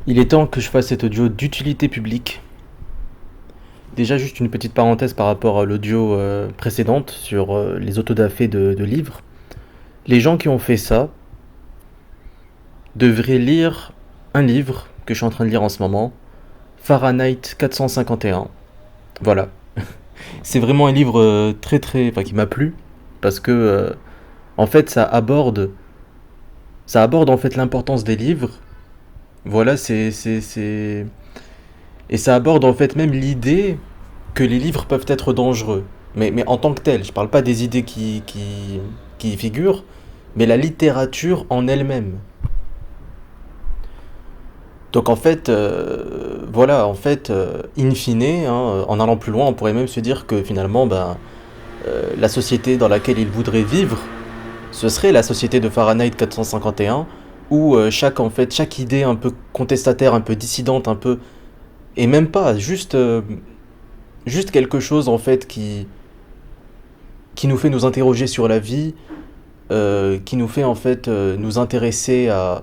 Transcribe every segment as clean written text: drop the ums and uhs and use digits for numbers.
Il est temps que je fasse cet audio d'utilité publique. Déjà, juste une petite parenthèse par rapport à l'audio précédente sur les autodafés de livres. Les gens qui ont fait ça devraient lire un livre que je suis en train de lire en ce moment, Fahrenheit 451. Voilà. C'est vraiment un livre enfin, qui m'a plu parce que en fait ça aborde en fait l'importance des livres. Voilà, c'est et ça aborde en fait même l'idée que les livres peuvent être dangereux. Mais en tant que tel, je parle pas des idées qui y figurent, mais la littérature en elle-même. Donc en fait, voilà, en fait, in fine, hein, en allant plus loin, on pourrait même se dire que finalement, ben, la société dans laquelle il voudrait vivre, ce serait la société de Fahrenheit 451, où chaque idée un peu contestataire, un peu dissidente, un peu, et même pas, juste quelque chose en fait qui nous fait nous interroger sur la vie, qui nous fait en fait nous intéresser à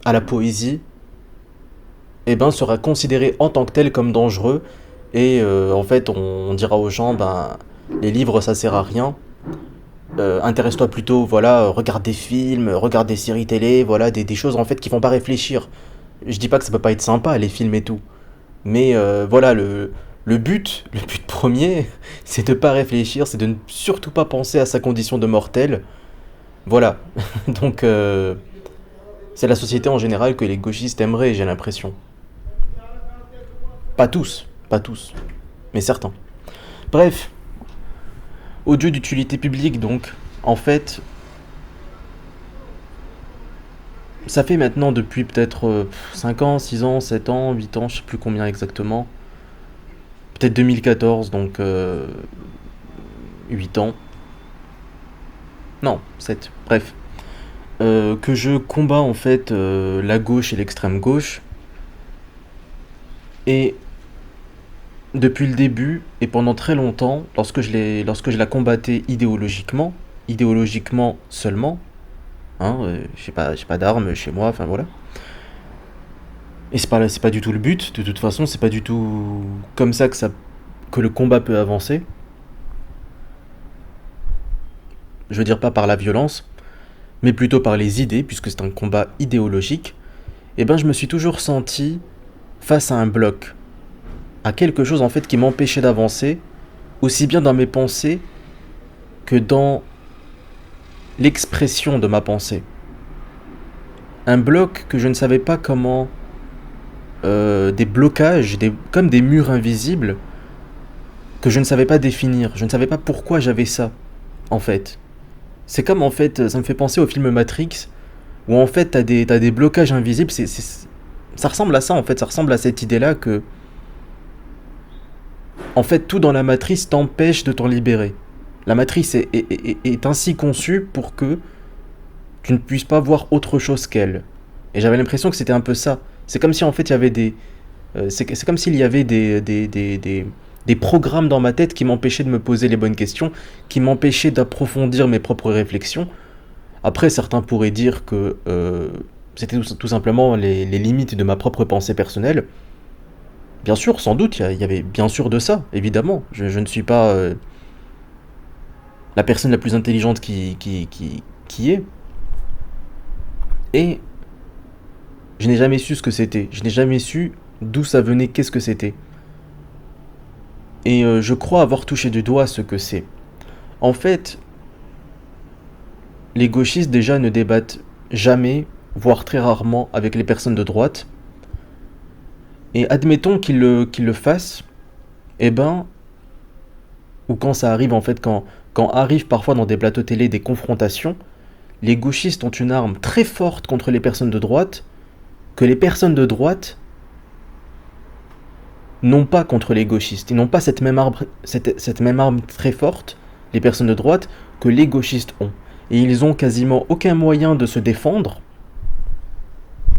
la poésie, et ben sera considéré en tant que tel comme dangereux. Et en fait, on dira aux gens, ben, les livres ça sert à rien. Intéresse-toi plutôt, voilà, regarde des films, regarde des séries télé, voilà, des choses en fait qui font pas réfléchir. Je dis pas que ça peut pas être sympa les films et tout, mais voilà, le but premier, c'est de pas réfléchir, c'est de ne surtout pas penser à sa condition de mortel. Voilà. Donc, c'est la société en général que les gauchistes aimeraient, j'ai l'impression. Pas tous, mais certains. Bref, audio d'utilité publique donc. En fait, ça fait maintenant depuis peut-être 5 ans, 6 ans, 7 ans, 8 ans, je sais plus combien exactement. Peut-être 2014, donc 8 ans. Non, 7. Bref. Que je combats en fait la gauche et l'extrême gauche. Et depuis le début et pendant très longtemps, lorsque je la combattais idéologiquement seulement, hein, j'ai pas d'armes chez moi, enfin voilà. Et c'est pas du tout le but. De toute façon, c'est pas du tout comme ça que le combat peut avancer. Je veux dire pas par la violence, mais plutôt par les idées, puisque c'est un combat idéologique. Et ben, je me suis toujours senti face à un bloc, à quelque chose en fait qui m'empêchait d'avancer, aussi bien dans mes pensées que dans l'expression de ma pensée. Un bloc que je ne savais pas comment, des blocages, comme des murs invisibles que je ne savais pas définir. Je ne savais pas pourquoi j'avais ça, en fait. C'est comme en fait, ça me fait penser au film Matrix, où en fait t'as des blocages invisibles. Ça ressemble à ça en fait, ça ressemble à cette idée-là que, en fait, tout dans la matrice t'empêche de t'en libérer. La matrice est ainsi conçue pour que tu ne puisses pas voir autre chose qu'elle. Et j'avais l'impression que c'était un peu ça. C'est comme si en fait il y avait c'est comme s'il y avait des programmes dans ma tête qui m'empêchaient de me poser les bonnes questions, qui m'empêchaient d'approfondir mes propres réflexions. Après, certains pourraient dire que c'était tout simplement les limites de ma propre pensée personnelle. Bien sûr, sans doute, il y avait bien sûr de ça, évidemment. Je ne suis pas la personne la plus intelligente qui est. Et je n'ai jamais su ce que c'était. Je n'ai jamais su d'où ça venait, qu'est-ce que c'était. Et je crois avoir touché du doigt ce que c'est. En fait, les gauchistes déjà ne débattent jamais, voire très rarement, avec les personnes de droite. Et admettons qu'ils le fassent, eh ben, ou quand ça arrive en fait, quand arrivent parfois dans des plateaux télé des confrontations, les gauchistes ont une arme très forte contre les personnes de droite, que les personnes de droite n'ont pas contre les gauchistes. Ils n'ont pas cette même arme très forte, les personnes de droite, que les gauchistes ont. Et ils ont quasiment aucun moyen de se défendre.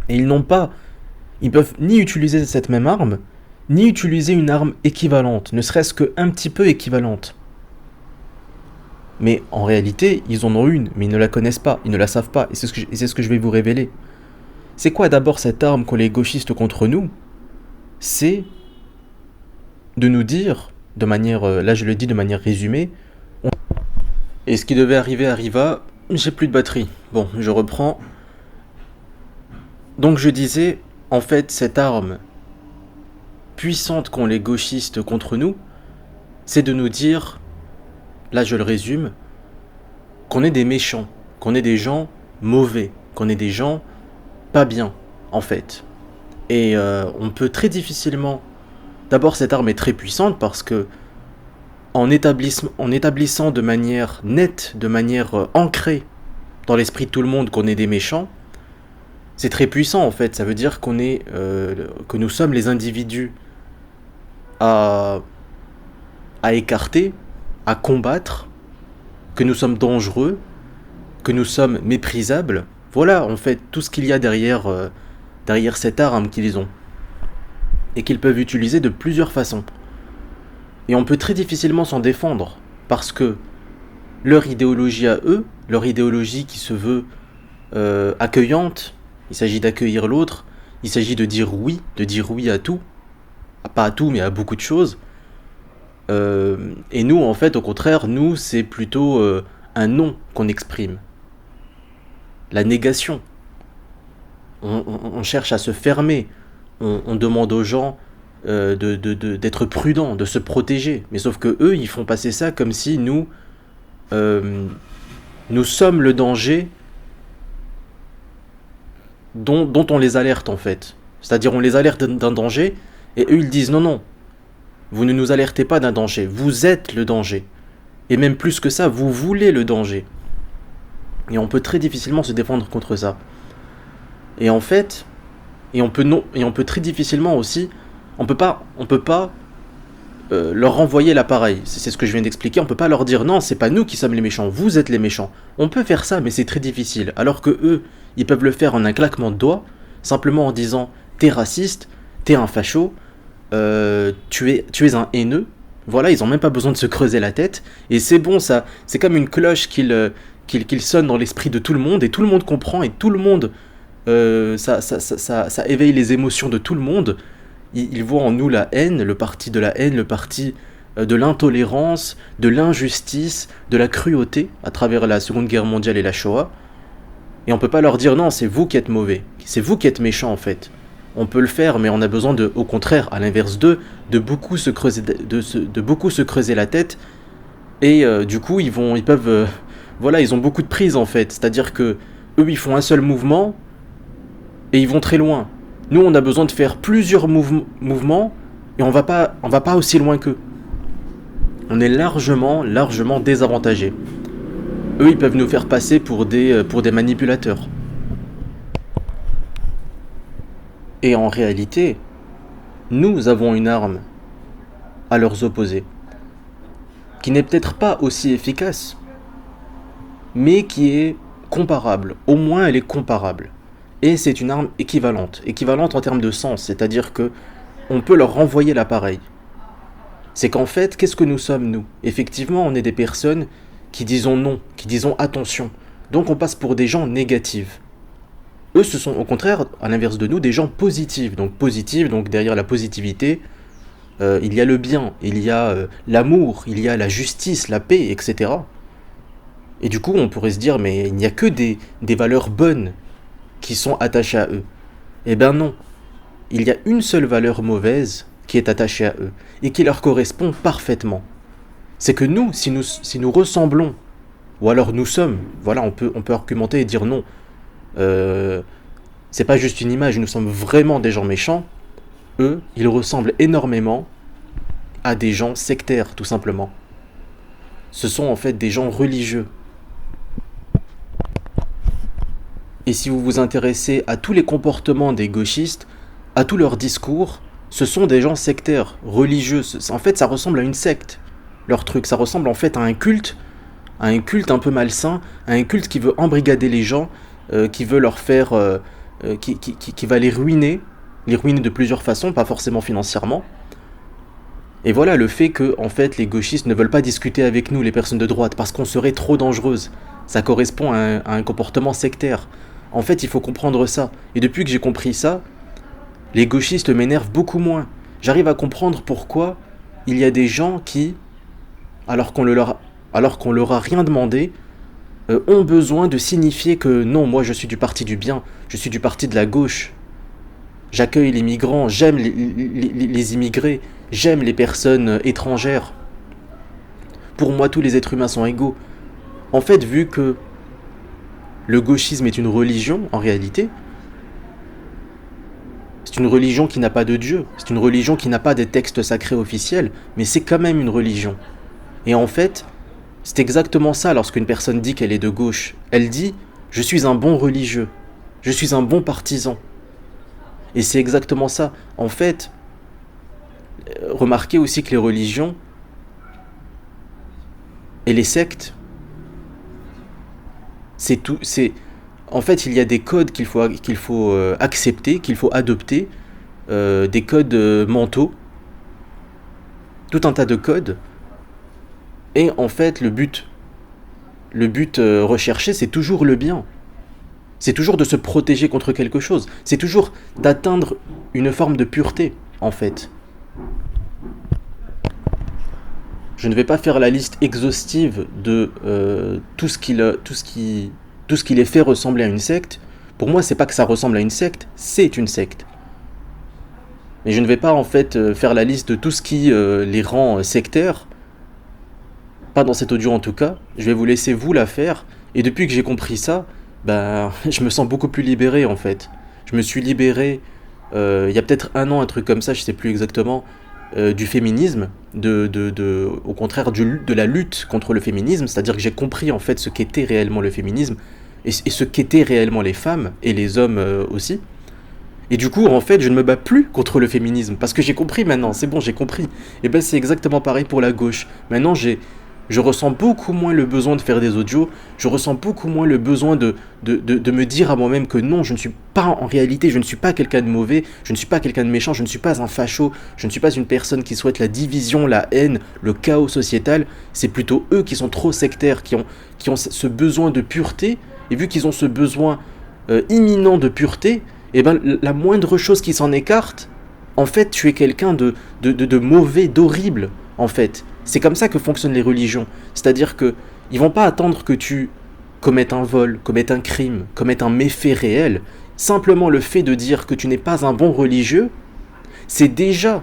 Et ils peuvent ni utiliser cette même arme, ni utiliser une arme équivalente, ne serait-ce qu'un petit peu équivalente. Mais en réalité, ils en ont une, mais ils ne la connaissent pas, ils ne la savent pas, et c'est ce que je vais vous révéler. C'est quoi d'abord cette arme qu'ont les gauchistes contre nous? C'est de nous dire, de manière, là je le dis de manière résumée, et ce qui devait arriver arriva, j'ai plus de batterie. Bon, je reprends. Donc je disais, en fait, cette arme puissante qu'ont les gauchistes contre nous, c'est de nous dire, là je le résume, qu'on est des méchants, qu'on est des gens mauvais, qu'on est des gens pas bien, en fait. Et on peut très difficilement... D'abord, cette arme est très puissante parce que en établissant de manière nette, de manière ancrée dans l'esprit de tout le monde qu'on est des méchants, c'est très puissant en fait. Ça veut dire que nous sommes les individus à écarter, à combattre, que nous sommes dangereux, que nous sommes méprisables. Voilà en fait tout ce qu'il y a derrière cette arme qu'ils ont et qu'ils peuvent utiliser de plusieurs façons. Et on peut très difficilement s'en défendre, parce que leur idéologie à eux, leur idéologie qui se veut accueillante, il s'agit d'accueillir l'autre, il s'agit de dire oui à tout, pas à tout mais à beaucoup de choses. Et nous en fait au contraire, nous c'est plutôt un non qu'on exprime, la négation. On cherche à se fermer, on demande aux gens d'être prudents, de se protéger. Mais sauf que eux, ils font passer ça comme si nous sommes le danger dont on les alerte en fait. C'est-à-dire on les alerte d'un danger et eux ils disent non, vous ne nous alertez pas d'un danger, vous êtes le danger. Et même plus que ça, vous voulez le danger. Et on peut très difficilement se défendre contre ça. Et en fait, on peut très difficilement aussi, on peut pas leur renvoyer l'appareil. C'est ce que je viens d'expliquer. On peut pas leur dire non, c'est pas nous qui sommes les méchants, vous êtes les méchants. On peut faire ça, mais c'est très difficile. Alors que eux, ils peuvent le faire en un claquement de doigts, simplement en disant t'es raciste, t'es un facho, tu es un haineux. Voilà, ils ont même pas besoin de se creuser la tête. Et c'est bon, ça, c'est comme une cloche qu'il sonne dans l'esprit de tout le monde, et tout le monde comprend, et tout le monde, ça éveille les émotions de tout le monde. Ils voient en nous la haine, le parti de la haine, le parti de l'intolérance, de l'injustice, de la cruauté, à travers la Seconde Guerre mondiale et la Shoah. Et on peut pas leur dire non, c'est vous qui êtes mauvais, c'est vous qui êtes méchants en fait. On peut le faire, mais on a besoin au contraire, à l'inverse d'eux, de beaucoup se creuser la tête. Et du coup, ils peuvent, voilà, ils ont beaucoup de prise en fait. C'est-à-dire que eux, ils font un seul mouvement et ils vont très loin. Nous, on a besoin de faire plusieurs mouvements et on va pas aussi loin qu'eux. On est largement désavantagés. Eux, ils peuvent nous faire passer pour des manipulateurs. Et en réalité, nous avons une arme à leurs opposés, qui n'est peut-être pas aussi efficace, mais qui est comparable. Au moins, elle est comparable. Et c'est une arme équivalente en termes de sens, c'est-à-dire que on peut leur renvoyer l'appareil. C'est qu'en fait, qu'est-ce que nous sommes, nous? Effectivement, on est des personnes qui disons non, qui disons attention. Donc on passe pour des gens négatifs. Eux, ce sont au contraire, à l'inverse de nous, des gens positifs. Donc derrière la positivité, il y a le bien, il y a l'amour, il y a la justice, la paix, etc. Et du coup, on pourrait se dire, mais il n'y a que des valeurs bonnes qui sont attachées à eux. Eh ben non. Il y a une seule valeur mauvaise qui est attachée à eux, et qui leur correspond parfaitement. C'est que nous, si nous ressemblons, ou alors nous sommes, voilà, on peut argumenter et dire non, c'est pas juste une image, nous sommes vraiment des gens méchants. Eux, ils ressemblent énormément à des gens sectaires, tout simplement. Ce sont en fait des gens religieux. Et si vous vous intéressez à tous les comportements des gauchistes, à tous leurs discours, ce sont des gens sectaires, religieux. En fait, ça ressemble à une secte, leur truc. Ça ressemble en fait à un culte un peu malsain, à un culte qui veut embrigader les gens, qui veut leur faire... qui va les ruiner de plusieurs façons, pas forcément financièrement. Et voilà le fait que, en fait, les gauchistes ne veulent pas discuter avec nous, les personnes de droite, parce qu'on serait trop dangereuses. Ça correspond à un comportement sectaire. En fait, il faut comprendre ça. Et depuis que j'ai compris ça, les gauchistes m'énervent beaucoup moins. J'arrive à comprendre pourquoi il y a des gens qui, alors qu'on leur a rien demandé, ont besoin de signifier que non, moi je suis du parti du bien, je suis du parti de la gauche. J'accueille les migrants, j'aime les immigrés, j'aime les personnes étrangères. Pour moi, tous les êtres humains sont égaux. En fait, vu que le gauchisme est une religion, en réalité, c'est une religion qui n'a pas de Dieu, c'est une religion qui n'a pas des textes sacrés officiels, mais c'est quand même une religion. Et en fait, c'est exactement ça lorsqu'une personne dit qu'elle est de gauche. Elle dit « je suis un bon religieux, je suis un bon partisan ». Et c'est exactement ça. En fait, remarquez aussi que les religions et les sectes, c'est tout. En fait, il y a des codes qu'il faut accepter, qu'il faut adopter, des codes mentaux, tout un tas de codes. Et en fait, le but recherché, c'est toujours le bien. C'est toujours de se protéger contre quelque chose. C'est toujours d'atteindre une forme de pureté, en fait. Je ne vais pas faire la liste exhaustive de tout ce qui les fait ressembler à une secte. Pour moi, c'est pas que ça ressemble à une secte, c'est une secte. Mais je ne vais pas en fait faire la liste de tout ce qui les rend sectaires. Pas dans cet audio en tout cas. Je vais vous laisser vous la faire. Et depuis que j'ai compris ça, je me sens beaucoup plus libéré en fait. Je me suis libéré il y a peut-être un an, un truc comme ça, je sais plus exactement, du féminisme, au contraire de la lutte contre le féminisme, c'est-à-dire que j'ai compris en fait ce qu'était réellement le féminisme et ce qu'étaient réellement les femmes et les hommes aussi. Et du coup, en fait, je ne me bats plus contre le féminisme parce que j'ai compris maintenant, c'est bon, j'ai compris. Et ben c'est exactement pareil pour la gauche. Maintenant, je ressens beaucoup moins le besoin de faire des audios, je ressens beaucoup moins le besoin de me dire à moi-même que non, je ne suis pas, en réalité, je ne suis pas quelqu'un de mauvais, je ne suis pas quelqu'un de méchant, je ne suis pas un facho, je ne suis pas une personne qui souhaite la division, la haine, le chaos sociétal. C'est plutôt eux qui sont trop sectaires, qui ont ce besoin de pureté, et vu qu'ils ont ce besoin imminent de pureté, et ben la moindre chose qui s'en écarte, en fait, tu es quelqu'un de mauvais, d'horrible, en fait. C'est comme ça que fonctionnent les religions. C'est-à-dire que ils vont pas attendre que tu commettes un vol, commettes un crime, commettes un méfait réel. Simplement le fait de dire que tu n'es pas un bon religieux, c'est déjà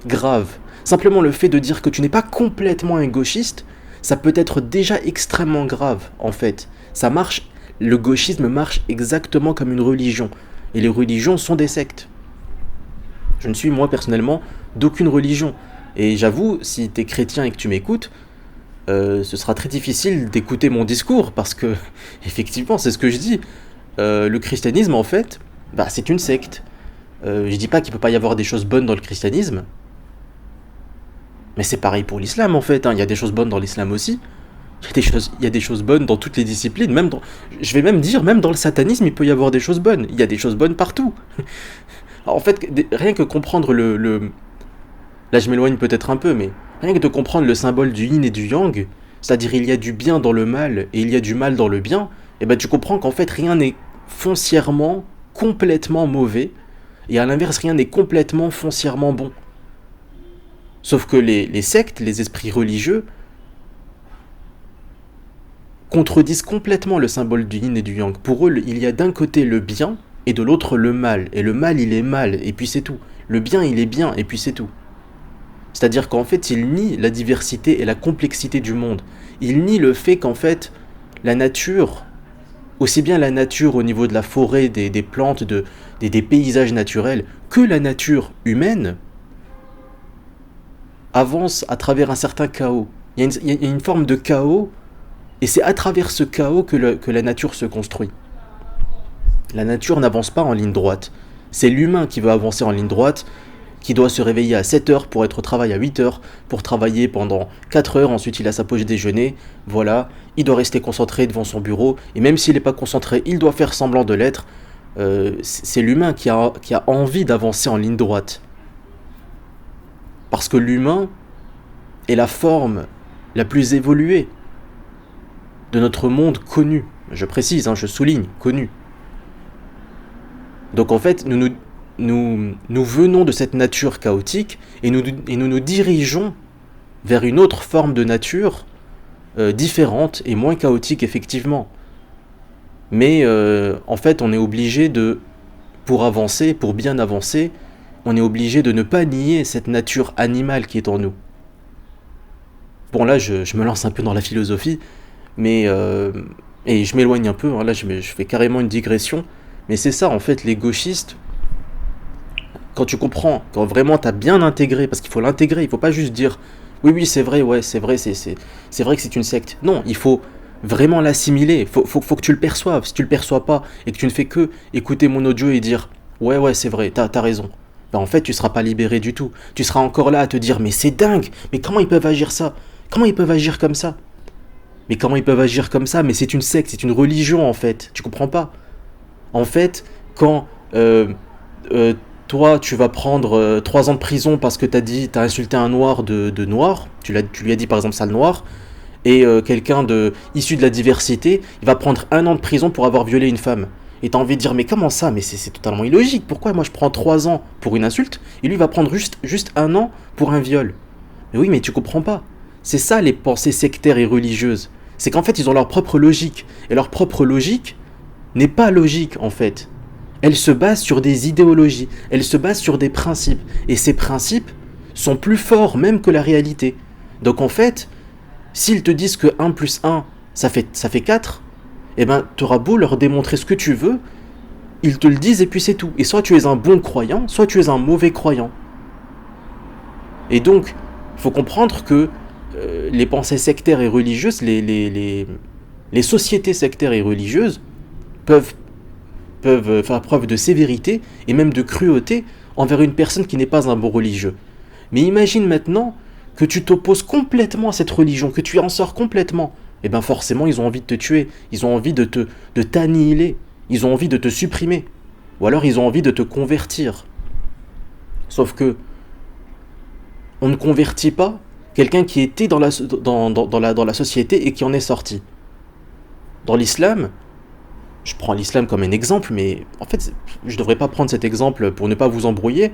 grave. Simplement le fait de dire que tu n'es pas complètement un gauchiste, ça peut être déjà extrêmement grave, en fait. Ça marche, le gauchisme marche exactement comme une religion. Et les religions sont des sectes. Je ne suis, moi, personnellement, d'aucune religion. Et j'avoue, si t'es chrétien et que tu m'écoutes, ce sera très difficile d'écouter mon discours, parce que, effectivement, c'est ce que je dis. Le christianisme, en fait, c'est une secte. Je dis pas qu'il peut pas y avoir des choses bonnes dans le christianisme, mais c'est pareil pour l'islam, en fait. Il y a des choses bonnes dans l'islam aussi. Il y a des choses bonnes dans toutes les disciplines, je vais même dire, même dans le satanisme, il peut y avoir des choses bonnes. Il y a des choses bonnes partout. Alors, en fait, rien que comprendre là, je m'éloigne peut-être un peu, mais rien que de comprendre le symbole du yin et du yang, c'est-à-dire il y a du bien dans le mal et il y a du mal dans le bien, et ben tu comprends qu'en fait rien n'est foncièrement complètement mauvais, et à l'inverse rien n'est complètement foncièrement bon. Sauf que les sectes, les esprits religieux, contredisent complètement le symbole du yin et du yang. Pour eux, il y a d'un côté le bien et de l'autre le mal. Et le mal, il est mal, et puis c'est tout. Le bien, il est bien, et puis c'est tout. C'est-à-dire qu'en fait, il nie la diversité et la complexité du monde. Il nie le fait qu'en fait, la nature, aussi bien la nature au niveau de la forêt, des plantes, des paysages naturels, que la nature humaine, avance à travers un certain chaos. Il y a une forme de chaos, et c'est à travers ce chaos que la nature se construit. La nature n'avance pas en ligne droite. C'est l'humain qui veut avancer en ligne droite, qui doit se réveiller à 7 heures pour être au travail à 8 heures, pour travailler pendant 4 heures, ensuite il a sa pause déjeuner, voilà, il doit rester concentré devant son bureau, et même s'il n'est pas concentré, il doit faire semblant de l'être. C'est l'humain qui a envie d'avancer en ligne droite. Parce que l'humain est la forme la plus évoluée de notre monde connu. Je précise, je souligne, connu. Donc en fait, nous venons de cette nature chaotique et nous dirigeons vers une autre forme de nature différente et moins chaotique effectivement. Mais en fait, on est obligé pour avancer, pour bien avancer, on est obligé de ne pas nier cette nature animale qui est en nous. Bon là, je me lance un peu dans la philosophie, mais et je m'éloigne un peu, hein, là je fais carrément une digression, mais c'est ça en fait, les gauchistes, quand tu comprends, quand vraiment tu as bien intégré, parce qu'il faut l'intégrer, il faut pas juste dire oui, oui, c'est vrai, ouais, c'est vrai, c'est vrai que c'est une secte. Non, il faut vraiment l'assimiler, faut que tu le perçoives. Si tu le perçois pas et que tu ne fais que écouter mon audio et dire ouais, ouais, c'est vrai, t'as raison, ben en fait, tu seras pas libéré du tout. Tu seras encore là à te dire mais c'est dingue, mais comment ils peuvent agir ça? Comment ils peuvent agir comme ça? Mais comment ils peuvent agir comme ça? Mais c'est une secte, c'est une religion en fait, tu comprends pas? En fait, quand euh, toi, tu vas prendre 3 ans de prison parce que t'as insulté un noir de noir, tu lui as dit par exemple sale noir, et quelqu'un issu de la diversité, il va prendre 1 an de prison pour avoir violé une femme. Et t'as envie de dire, mais comment ça? Mais c'est totalement illogique. Pourquoi moi je prends 3 ans pour une insulte, et lui va prendre juste 1 an pour un viol? Mais oui, mais tu comprends pas. C'est ça les pensées sectaires et religieuses. C'est qu'en fait, ils ont leur propre logique. Et leur propre logique n'est pas logique, en fait. Elle se base sur des idéologies. Elle se base sur des principes. Et ces principes sont plus forts même que la réalité. Donc en fait, s'ils te disent que 1 plus 1, ça fait 4, eh ben, t'auras beau leur démontrer ce que tu veux, ils te le disent et puis c'est tout. Et soit tu es un bon croyant, soit tu es un mauvais croyant. Et donc, il faut comprendre que les pensées sectaires et religieuses, les sociétés sectaires et religieuses peuvent, peuvent faire preuve de sévérité et même de cruauté envers une personne qui n'est pas un bon religieux. Mais imagine maintenant que tu t'opposes complètement à cette religion, que tu en sors complètement. Et bien forcément, ils ont envie de te tuer, ils ont envie de t'annihiler, ils ont envie de te supprimer. Ou alors ils ont envie de te convertir. Sauf que on ne convertit pas quelqu'un qui était dans la société et qui en est sorti. Dans l'islam, je prends l'islam comme un exemple, mais en fait, je ne devrais pas prendre cet exemple pour ne pas vous embrouiller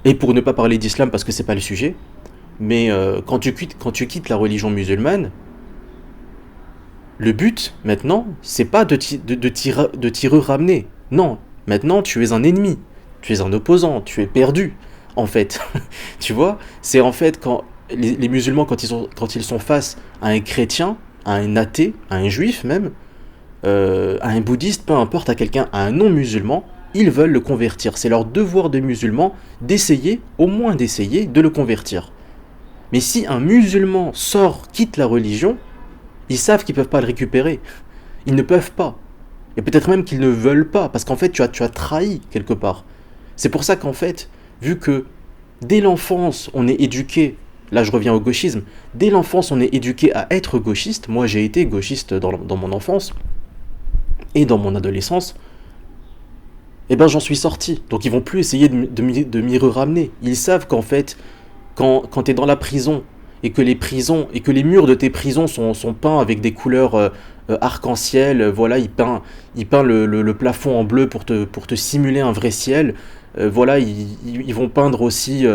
et pour ne pas parler d'islam parce que c'est pas le sujet. Mais quand tu quittes la religion musulmane, le but maintenant, c'est pas de t'y ramener. Non, maintenant tu es un ennemi, tu es un opposant, tu es perdu. En fait, tu vois, c'est en fait quand les musulmans quand ils sont face à un chrétien, à un athée, à un juif même, à un bouddhiste, peu importe, à quelqu'un, à un non-musulman, ils veulent le convertir. C'est leur devoir de musulman d'essayer, au moins d'essayer, de le convertir. Mais si un musulman quitte la religion, ils savent qu'ils ne peuvent pas le récupérer. Ils ne peuvent pas. Et peut-être même qu'ils ne veulent pas, parce qu'en fait, tu as trahi quelque part. C'est pour ça qu'en fait, vu que dès l'enfance, on est éduqué, là je reviens au gauchisme, dès l'enfance, on est éduqué à être gauchiste. Moi, j'ai été gauchiste dans mon enfance et dans mon adolescence. Et ben, j'en suis sorti. Donc, ils vont plus essayer de m'y ramener. Ils savent qu'en fait, quand tu es dans la prison et que les murs de tes prisons sont peints avec des couleurs arc-en-ciel, voilà, il peint le plafond en bleu pour te simuler un vrai ciel. Voilà, ils vont peindre aussi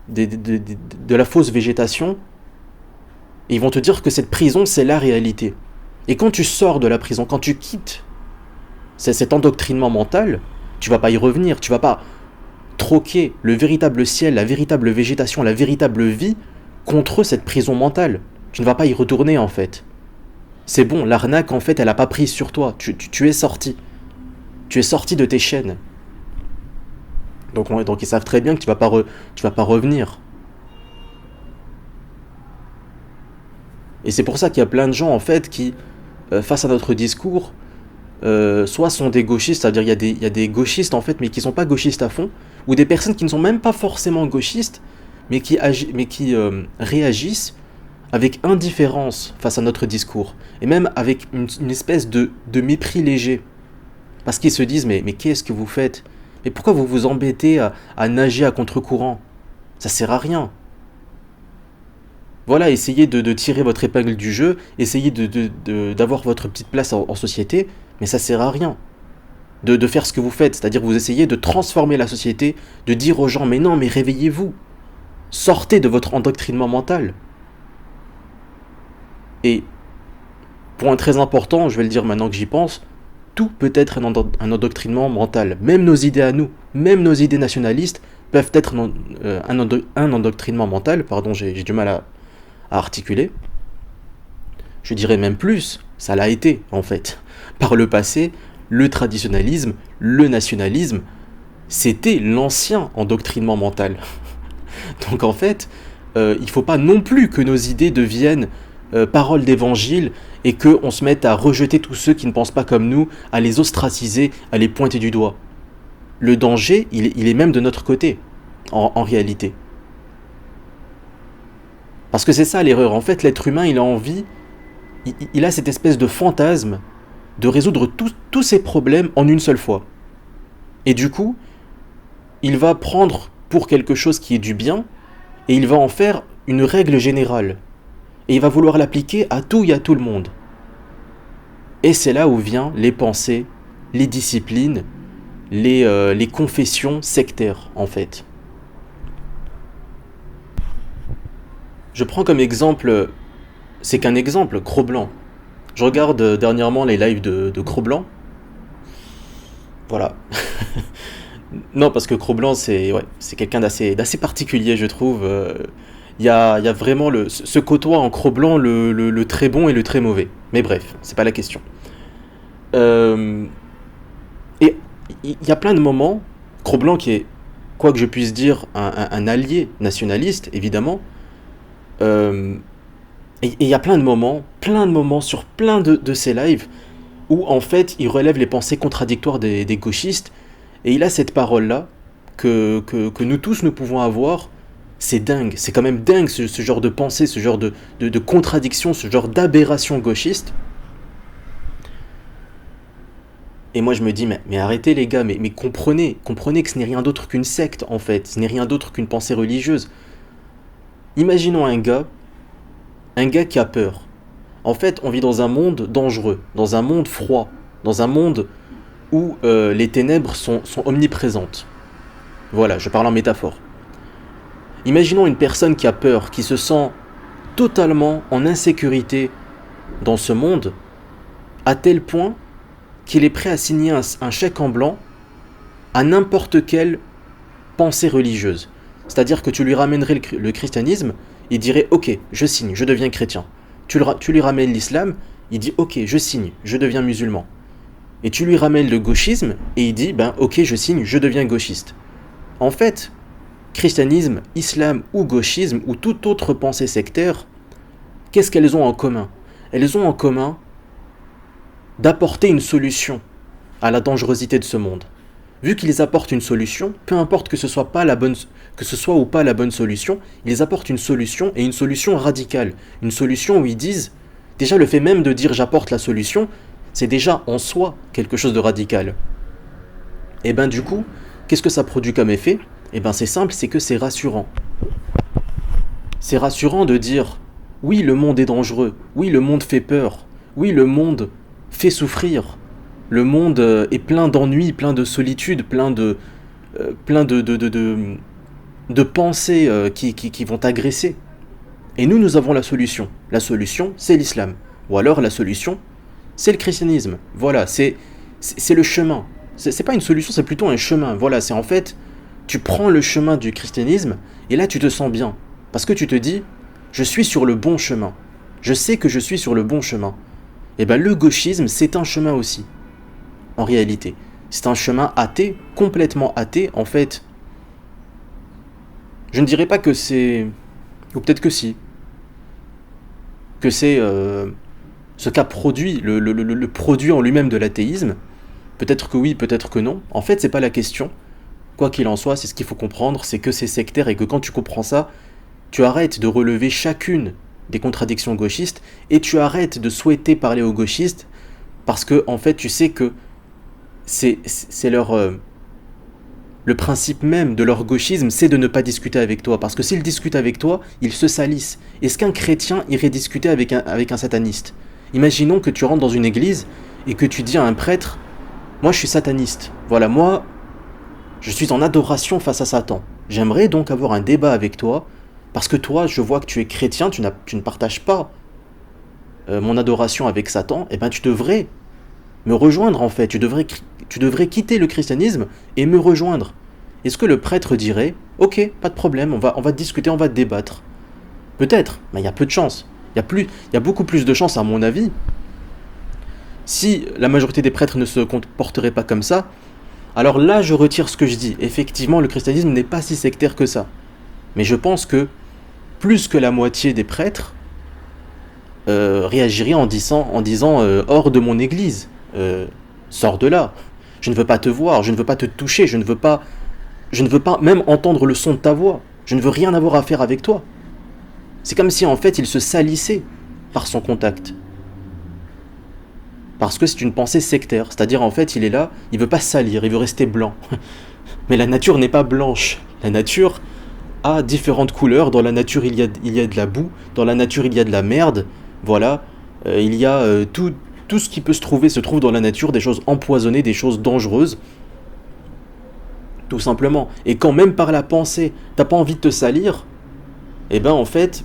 de la fausse végétation. Et ils vont te dire que cette prison, c'est la réalité. Et quand tu sors de la prison, quand tu quittes cet endoctrinement mental, tu vas pas y revenir, tu vas pas troquer le véritable ciel, la véritable végétation, la véritable vie contre cette prison mentale. Tu ne vas pas y retourner en fait. C'est bon, l'arnaque en fait elle a pas prise sur toi, tu es sorti. Tu es sorti de tes chaînes. Donc ils savent très bien que tu vas pas revenir. Et c'est pour ça qu'il y a plein de gens en fait qui, face à notre discours, soit sont des gauchistes, c'est-à-dire il y a des gauchistes en fait, mais qui sont pas gauchistes à fond, ou des personnes qui ne sont même pas forcément gauchistes, mais qui réagissent avec indifférence face à notre discours, et même avec une espèce de mépris léger, parce qu'ils se disent mais qu'est-ce que vous faites? Mais pourquoi vous vous embêtez à nager à contre-courant? Ça sert à rien. Voilà, essayez de tirer votre épingle du jeu, essayez d'avoir votre petite place en société, mais ça sert à rien. de faire ce que vous faites, c'est-à-dire que vous essayez de transformer la société, de dire aux gens, mais non, mais réveillez-vous, sortez de votre endoctrinement mental. Et, point très important, je vais le dire maintenant que j'y pense, tout peut être un endoctrinement mental. Même nos idées à nous, même nos idées nationalistes peuvent être un endoctrinement mental, pardon, j'ai du mal à articuler. Je dirais même plus, ça l'a été en fait. Par le passé, le traditionnalisme, le nationalisme, c'était l'ancien endoctrinement mental. Donc en fait, il ne faut pas non plus que nos idées deviennent paroles d'évangile et qu'on se mette à rejeter tous ceux qui ne pensent pas comme nous, à les ostraciser, à les pointer du doigt. Le danger, il est même de notre côté, en réalité. Parce que c'est ça l'erreur. En fait, l'être humain, il a envie, il a cette espèce de fantasme de résoudre tous ses problèmes en une seule fois. Et du coup, il va prendre pour quelque chose qui est du bien, et il va en faire une règle générale. Et il va vouloir l'appliquer à tout et à tout le monde. Et c'est là où viennent les pensées, les disciplines, les confessions sectaires, en fait. Je prends comme exemple, c'est qu'un exemple, Cro-Blanc. Je regarde dernièrement les lives de Cro-Blanc. Voilà. Non, parce que Cro-Blanc, c'est quelqu'un d'assez particulier, je trouve. Il y a vraiment se côtoie en Cro-Blanc le très bon et le très mauvais. Mais bref, c'est pas la question. Et il y a plein de moments, Cro-Blanc qui est, quoi que je puisse dire, un allié nationaliste, évidemment. Et il y a plein de moments sur plein de ces lives où en fait il relève les pensées contradictoires des gauchistes et il a cette parole-là que nous tous nous pouvons avoir. C'est dingue, c'est quand même dingue ce genre de pensée, ce genre de contradiction, ce genre d'aberration gauchiste. Et moi je me dis, mais arrêtez les gars, mais comprenez que ce n'est rien d'autre qu'une secte en fait, ce n'est rien d'autre qu'une pensée religieuse. Imaginons un gars qui a peur. En fait, on vit dans un monde dangereux, dans un monde froid, dans un monde où les ténèbres sont omniprésentes. Voilà, je parle en métaphore. Imaginons une personne qui a peur, qui se sent totalement en insécurité dans ce monde, à tel point qu'il est prêt à signer un chèque en blanc à n'importe quelle pensée religieuse. C'est-à-dire que tu lui ramènerais le christianisme, il dirait « Ok, je signe, je deviens chrétien ». Tu lui ramènes l'islam, il dit « Ok, je signe, je deviens musulman ». Et tu lui ramènes le gauchisme, et il dit « Ben ok, je signe, je deviens gauchiste ». En fait, christianisme, islam ou gauchisme, ou toute autre pensée sectaire, qu'est-ce qu'elles ont en commun ? Elles ont en commun d'apporter une solution à la dangerosité de ce monde. Vu qu'ils apportent une solution, peu importe que ce soit ou pas la bonne solution, ils apportent une solution et une solution radicale. Une solution où ils disent, déjà le fait même de dire j'apporte la solution, c'est déjà en soi quelque chose de radical. Et ben du coup, qu'est-ce que ça produit comme effet ? Et ben c'est simple, c'est que c'est rassurant. C'est rassurant de dire, oui le monde est dangereux, oui le monde fait peur, oui le monde fait souffrir. Le monde est plein d'ennuis, plein de solitude, plein de pensées qui vont agresser. Et nous avons la solution. La solution, c'est l'islam. Ou alors la solution, c'est le christianisme. Voilà, c'est le chemin. C'est pas une solution, c'est plutôt un chemin. Voilà, c'est en fait, tu prends le chemin du christianisme, et là tu te sens bien. Parce que tu te dis, je suis sur le bon chemin. Je sais que je suis sur le bon chemin. Et bien le gauchisme, c'est un chemin aussi. En réalité, c'est un chemin athée, complètement athée. En fait, je ne dirais pas que c'est, ou peut-être que si, que c'est ce qu'a produit le produit en lui-même de l'athéisme. Peut-être que oui, peut-être que non. En fait, c'est pas la question. Quoi qu'il en soit, c'est ce qu'il faut comprendre, c'est que c'est sectaire et que quand tu comprends ça, tu arrêtes de relever chacune des contradictions gauchistes et tu arrêtes de souhaiter parler aux gauchistes parce que en fait, tu sais que c'est leur le principe même de leur gauchisme, c'est de ne pas discuter avec toi. Parce que s'ils discutent avec toi, ils se salissent. Est-ce qu'un chrétien irait discuter avec un sataniste ? Imaginons que tu rentres dans une église et que tu dis à un prêtre Moi, je suis sataniste. Voilà, moi, je suis en adoration face à Satan. J'aimerais donc avoir un débat avec toi, parce que toi, je vois que tu es chrétien, tu ne partages pas mon adoration avec Satan, et ben tu devrais me rejoindre en fait, tu devrais quitter le christianisme et me rejoindre. Est-ce que le prêtre dirait, ok, pas de problème, on va discuter, on va débattre. Peut-être, mais il y a peu de chances. Il y a beaucoup plus de chances à mon avis. Si la majorité des prêtres ne se comporteraient pas comme ça, alors là je retire ce que je dis. Effectivement, le christianisme n'est pas si sectaire que ça. Mais je pense que plus que la moitié des prêtres réagiraient en disant hors de mon église, sors de là. Je ne veux pas te voir, je ne veux pas te toucher, je ne veux pas même entendre le son de ta voix. Je ne veux rien avoir à faire avec toi. C'est comme si en fait il se salissait par son contact. Parce que c'est une pensée sectaire, c'est-à-dire en fait il est là, il veut pas salir, il veut rester blanc. Mais la nature n'est pas blanche. La nature a différentes couleurs. Dans la nature il y a de la boue, dans la nature il y a de la merde. Voilà, il y a tout ce qui peut se trouve dans la nature, des choses empoisonnées, des choses dangereuses. Tout simplement. Et quand même par la pensée, t'as pas envie de te salir, eh ben en fait,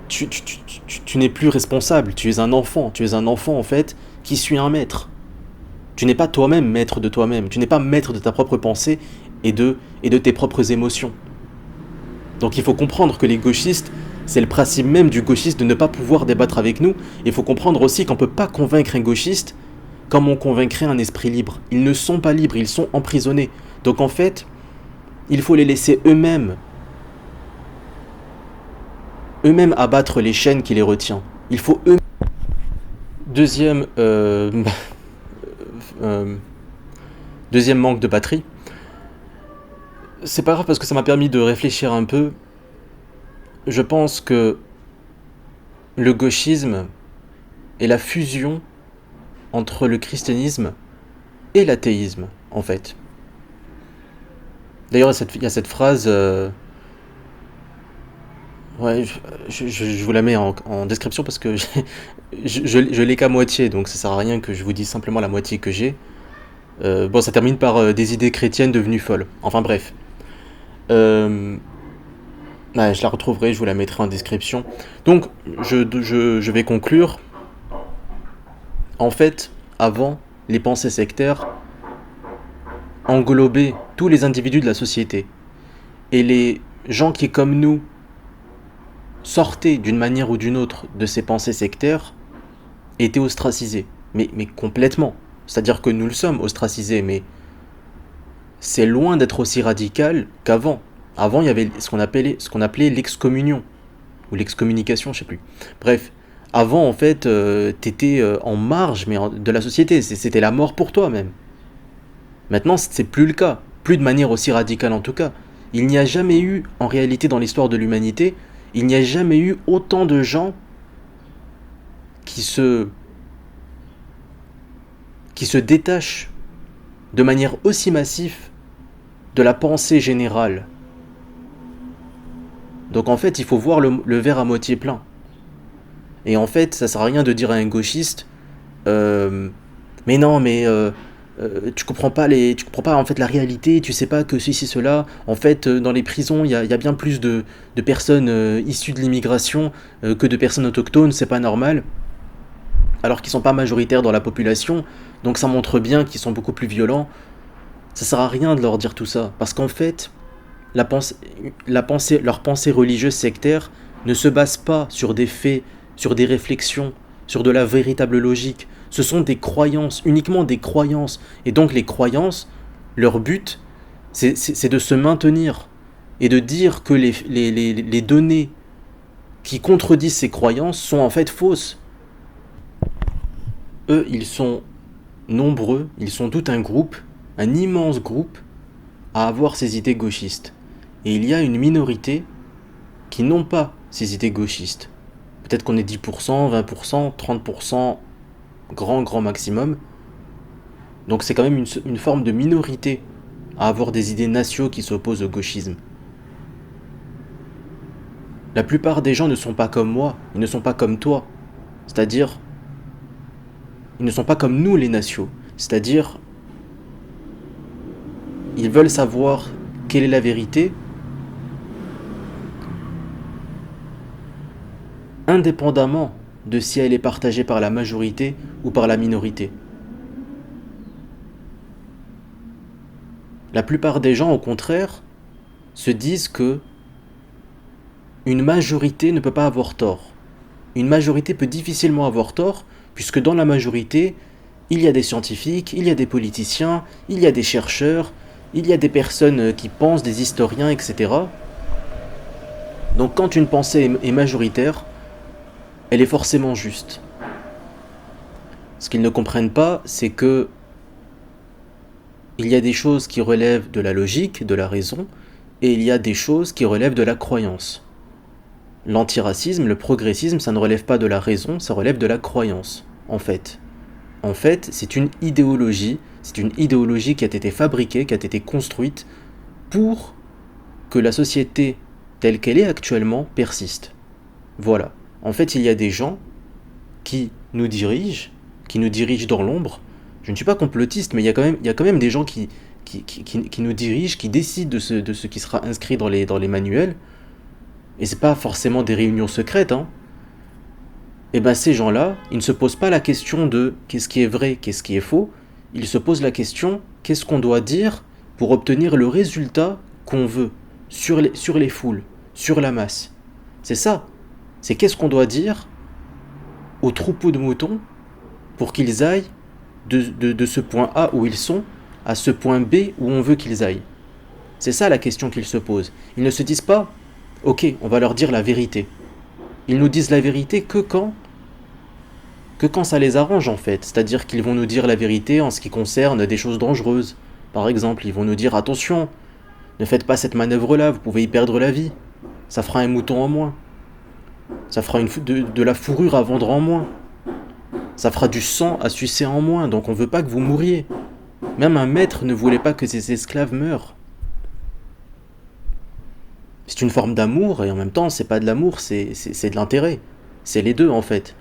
tu n'es plus responsable, tu es un enfant en fait qui suit un maître. Tu n'es pas toi-même maître de toi-même, tu n'es pas maître de ta propre pensée et de tes propres émotions. Donc il faut comprendre que les gauchistes, c'est le principe même du gauchiste de ne pas pouvoir débattre avec nous. Il faut comprendre aussi qu'on ne peut pas convaincre un gauchiste comme on convaincrait un esprit libre. Ils ne sont pas libres, ils sont emprisonnés. Donc en fait, il faut les laisser eux-mêmes abattre les chaînes qui les retient. Il faut eux. Deuxième, deuxième manque de batterie. C'est pas grave parce que ça m'a permis de réfléchir un peu. Je pense que le gauchisme est la fusion entre le christianisme et l'athéisme, en fait. D'ailleurs, il y a cette phrase. Ouais, je vous la mets en description parce que je l'ai qu'à moitié, donc ça sert à rien que je vous dise simplement la moitié que j'ai. Bon, ça termine par des idées chrétiennes devenues folles. Enfin bref. Ouais, je la retrouverai, je vous la mettrai en description. Donc, je vais conclure. En fait, avant, les pensées sectaires englobaient tous les individus de la société. Et les gens qui, comme nous, sortaient d'une manière ou d'une autre de ces pensées sectaires étaient ostracisés. Mais complètement. C'est-à-dire que nous le sommes ostracisés, mais c'est loin d'être aussi radical qu'avant. Avant, il y avait ce qu'on appelait l'excommunion. Ou l'excommunication, je sais plus. Bref, avant, en fait, t'étais en marge de la société. C'était la mort pour toi, même. Maintenant, c'est plus le cas. Plus de manière aussi radicale, en tout cas. Il n'y a jamais eu, en réalité, dans l'histoire de l'humanité, il n'y a jamais eu autant de gens qui se détachent de manière aussi massive de la pensée générale. Donc en fait, il faut voir le verre à moitié plein. Et en fait, ça sert à rien de dire à un gauchiste mais non, mais tu comprends pas en fait la réalité, tu sais pas que ceci, cela. En fait, dans les prisons, il y a bien plus de personnes issues de l'immigration que de personnes autochtones, c'est pas normal. Alors qu'ils sont pas majoritaires dans la population, donc ça montre bien qu'ils sont beaucoup plus violents. Ça sert à rien de leur dire tout ça, parce qu'en fait, leur pensée religieuse sectaire ne se base pas sur des faits, sur des réflexions, sur de la véritable logique. Ce sont des croyances, uniquement des croyances. Et donc les croyances, leur but, c'est de se maintenir et de dire que les données qui contredisent ces croyances sont en fait fausses. Eux, ils sont nombreux, ils sont tout un groupe, un immense groupe, à avoir ces idées gauchistes. Et il y a une minorité qui n'ont pas ces idées gauchistes. Peut-être qu'on est 10%, 20%, 30%, grand maximum. Donc c'est quand même une forme de minorité à avoir des idées nationaux qui s'opposent au gauchisme. La plupart des gens ne sont pas comme moi, ils ne sont pas comme toi. C'est-à-dire, ils ne sont pas comme nous les nationaux. C'est-à-dire, ils veulent savoir quelle est la vérité, indépendamment de si elle est partagée par la majorité ou par la minorité. La plupart des gens, au contraire, se disent que une majorité ne peut pas avoir tort. Une majorité peut difficilement avoir tort, puisque dans la majorité, il y a des scientifiques, il y a des politiciens, il y a des chercheurs, il y a des personnes qui pensent, des historiens, etc. Donc quand une pensée est majoritaire, elle est forcément juste. Ce qu'ils ne comprennent pas, c'est que il y a des choses qui relèvent de la logique, de la raison, et il y a des choses qui relèvent de la croyance. L'antiracisme, le progressisme, ça ne relève pas de la raison, ça relève de la croyance, en fait. En fait, c'est une idéologie qui a été fabriquée, qui a été construite pour que la société telle qu'elle est actuellement persiste. Voilà. En fait, il y a des gens qui nous dirigent dans l'ombre. Je ne suis pas complotiste, mais il y a quand même des gens qui nous dirigent, qui décident de ce qui sera inscrit dans les manuels. Et c'est pas forcément des réunions secrètes, hein. Et ben ces gens-là, ils ne se posent pas la question de qu'est-ce qui est vrai, qu'est-ce qui est faux. Ils se posent la question qu'est-ce qu'on doit dire pour obtenir le résultat qu'on veut sur les foules, sur la masse. C'est ça. C'est qu'est-ce qu'on doit dire aux troupeaux de moutons pour qu'ils aillent de ce point A où ils sont à ce point B où on veut qu'ils aillent. C'est ça la question qu'ils se posent. Ils ne se disent pas ok, on va leur dire la vérité. Ils nous disent la vérité que quand ça les arrange en fait. C'est-à-dire qu'ils vont nous dire la vérité en ce qui concerne des choses dangereuses. Par exemple, ils vont nous dire attention, ne faites pas cette manœuvre-là, vous pouvez y perdre la vie. Ça fera un mouton en moins. Ça fera de la fourrure à vendre en moins. Ça fera du sang à sucer en moins, donc on ne veut pas que vous mouriez. Même un maître ne voulait pas que ses esclaves meurent. C'est une forme d'amour, et en même temps, c'est pas de l'amour, c'est de l'intérêt. C'est les deux, en fait.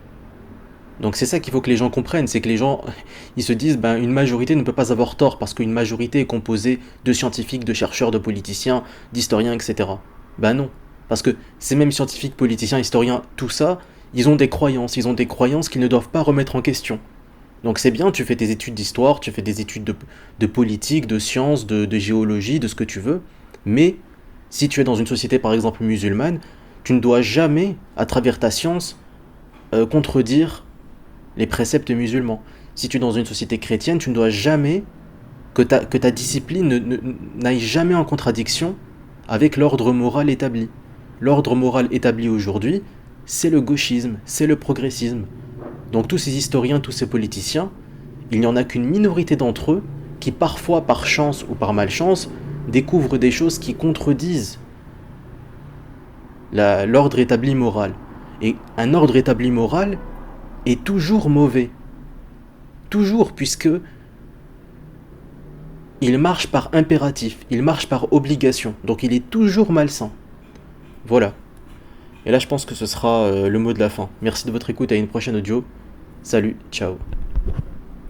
Donc c'est ça qu'il faut que les gens comprennent, c'est que les gens, ils se disent, une majorité ne peut pas avoir tort, parce qu'une majorité est composée de scientifiques, de chercheurs, de politiciens, d'historiens, etc. Non. Parce que ces mêmes scientifiques, politiciens, historiens, tout ça, ils ont des croyances qu'ils ne doivent pas remettre en question. Donc c'est bien, tu fais tes études d'histoire, tu fais des études de politique, de sciences, de géologie, de ce que tu veux, mais si tu es dans une société par exemple musulmane, tu ne dois jamais, à travers ta science, contredire les préceptes musulmans. Si tu es dans une société chrétienne, tu ne dois jamais que ta discipline n'aille jamais en contradiction avec l'ordre moral établi. L'ordre moral établi aujourd'hui, c'est le gauchisme, c'est le progressisme. Donc tous ces historiens, tous ces politiciens, il n'y en a qu'une minorité d'entre eux qui parfois par chance ou par malchance découvrent des choses qui contredisent l'ordre établi moral. Et un ordre établi moral est toujours mauvais. Toujours, puisque il marche par impératif, il marche par obligation. Donc il est toujours malsain. Voilà. Et là je pense que ce sera le mot de la fin. Merci de votre écoute, à une prochaine audio. Salut, ciao.